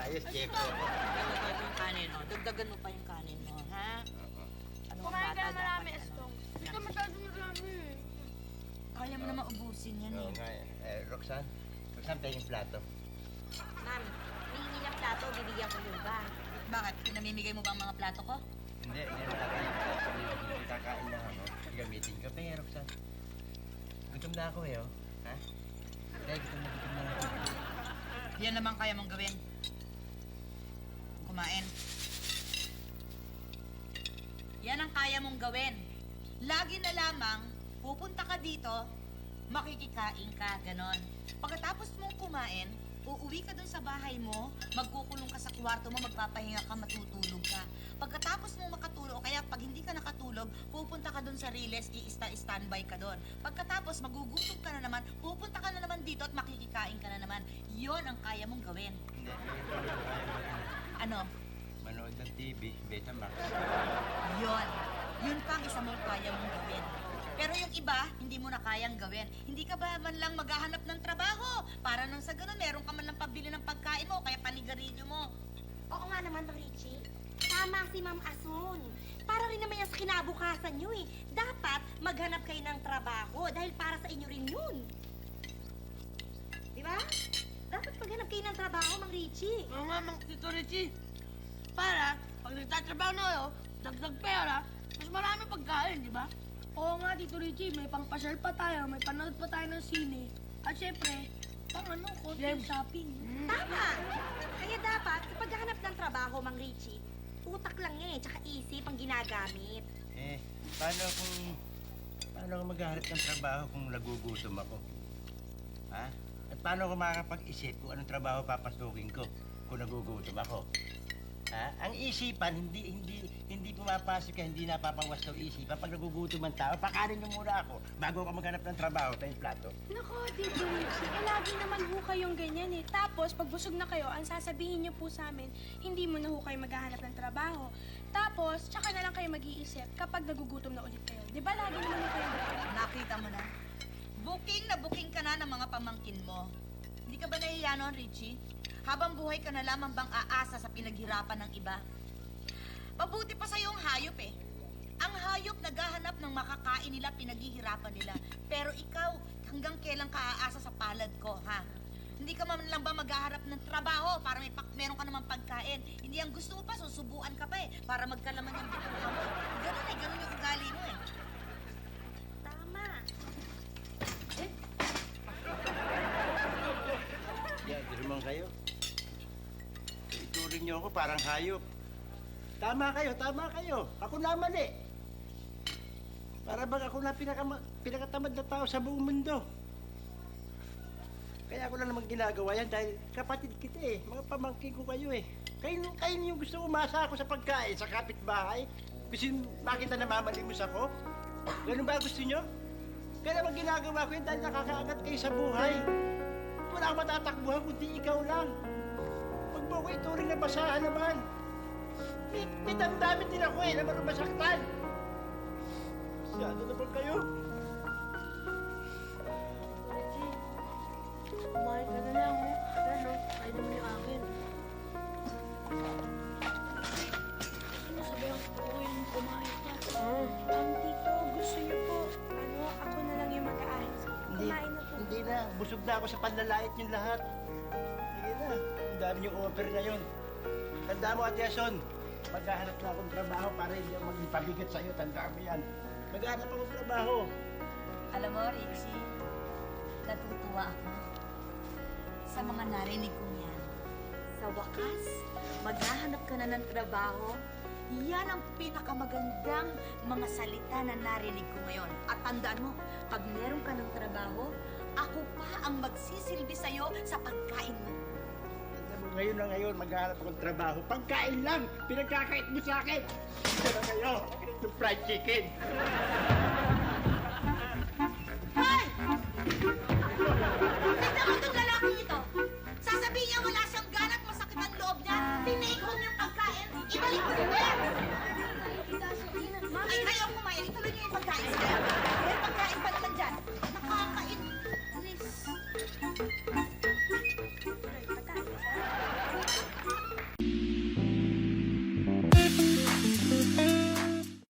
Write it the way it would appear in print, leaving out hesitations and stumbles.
Ayos, Checo. Dagdagan mo yung kanin, oh. Dagdagan mo pa yung kanin mo, ha? Ano ang Kumain bata ka na marami, dapat, Estong. ano? Hindi ka masyado marami eh. Kaya mo naman ubusin yan, Oo eh. nga eh. Roxanne, pahingin plato. Ma'am, hihingi ng plato, bibigyan ko yung ba? Bakit? Pinamimigay mo ba ang mga plato ko? Hindi malaki yung plato. Kakain lang ako. Gamitin ko. Pero Roxanne, gutom na ako eh, oh. Ha? Dahil gutom na ako. Yan naman kaya mong gawin. Kumain. Yan ang kaya mong gawin. Lagi na lamang, pupunta ka dito, makikikain ka, ganon. Pagkatapos mong kumain, uuwi ka dun sa bahay mo, magkukulong ka sa kwarto mo, magpapahinga ka, matutulog ka. Pagkatapos mong makatulog, o kaya pag hindi ka nakatulog, pupunta ka dun sa Riles, i-standby ka dun. Pagkatapos, magugutom ka na naman, pupunta ka na naman dito at makikikain ka na naman. Yon ang kaya mong gawin. Hindi. Ano? Manood ng TV, Betamax. Yon. Yun pa ang isa mong kaya mong gawin. Pero yung iba, hindi mo na kayang gawin. Hindi ka ba man lang maghahanap ng trabaho? Para nang sa ganun, meron ka man lang pabili ng pagkain mo, kaya panigarilyo mo. Oo nga naman, Mang Richie. Tama si Ma'am Asun. Para rin naman yan sa kinabukasan nyo eh. Dapat maghanap kayo ng trabaho dahil para sa inyo rin yun. Di ba? Dapat maghanap kayo ng trabaho, Mang Richie. Oo nga, Mang Tito Richie. Para, pag nagtatrabaho na kayo, dagdag pera, mas marami pagkain, di ba? Oo nga, Tito Richie, may pangpasyal pa tayo, may panood pa tayo ng sine. At syempre, pang ano, konting shopping. Tama! Kaya dapat, sa paghahanap ng trabaho, Mang Richie, utak lang yan eh, tsaka isip ang ginagamit. Eh, paano ako maghahanap ng trabaho kung nagugutom ako? Ha? At paano ako makakapag-isip kung anong trabaho papasukin ko kung nagugutom ako? Ha? Ang isipan, hindi pumapasok ka, hindi napapawas ng isipan. Pag nagugutom ang tao, pakanin mo muna ako bago ako maghanap ng trabaho tayo plato. Nako, Tito Richie, lagi naman ho kayong ganyan eh. Tapos, pag busog na kayo, ang sasabihin niyo po sa amin, hindi mo na ho kayo maghahanap ng trabaho. Tapos, tsaka na lang kayo mag-iisip kapag nagugutom na ulit kayo. Di ba lagi naman ho kayong ganyan? Nakita mo na. Booking ka na ng mga pamangkin mo. Hindi ka ba nahiya nun, Richie? Habang buhay ka na lamang bang aasa sa pinaghirapan ng iba? Mabuti pa sa'yo ang hayop eh. Ang hayop naghahanap ng makakain nila, pinaghihirapan nila. Pero ikaw, hanggang kailan ka aasa sa palad ko, ha? Hindi ka man lang ba maghaharap ng trabaho para meron ka namang pagkain? Hindi ang gusto mo pa, susubuan ka pa eh, para magkalaman yung bituka mo. Ganun yung ugali mo eh. Tama. Yan, naman kayo. Ituring niyo ako parang hayop. Tama kayo. Ako naman eh. Para bang ako na pinakatamad na tao sa buong mundo. Kaya ako lang naman ginagawa yan dahil kapatid kita eh. Mga pamangkin ko kayo eh. Kayo yung gusto umasa ako sa pagkain, sa kapitbahay. Gusto makita na mamalimos ako. Ganun ba gusto nyo? Kaya naman ginagawa ko yan dahil nakakaangat kayo sa buhay. Wala akong matatakbuhan kundi ikaw lang. Huwag mo ko ituring na basahan naman. May damdamin din ako eh, na marunong masaktan. Masyado naman kayo. Richie, kumain ka na lang, oh. Ano, kain naman yung akin. Ano, sabihan ko yung kumain ka. Tito, gusto niyo po, ako na lang yung mag-aahit. Kumain na po. Hindi na. Busog na ako sa panlalait yung lahat. Sige na. Ang dami yung offer na yun. Tandaan mo, Ate Ason. Maghahanap na akong trabaho para hindi ako magpabigat sa'yo. Tandaan mo yan. Maghahanap akong trabaho. Alam mo, Richie, natutuwa ako sa mga narinig kong yan. Sa wakas, maghahanap ka na ng trabaho. Yan ang pinakamagandang mga salita na narinig ko ngayon. At tandaan mo, pag meron ka ng trabaho, ako pa ang magsisilbi sa'yo sa pagkain mo. Tandaan mo, ngayon na ngayon, maghahanap akong trabaho. Pagkain lang! Pinagkakait mo sa akin! Ito na kayo! Ito fried chicken! Hoy! Tignan mo itong lalaki ito. Sasabihin niya wala siyang ganat, masakit ang loob niya. Tinake home yung pagkain. Ibalik mo rin yan! Ay, kayo kumain. Ituloy niyo yung pagkain sa kanya. May pagkain pa naman dyan. Nakakainis.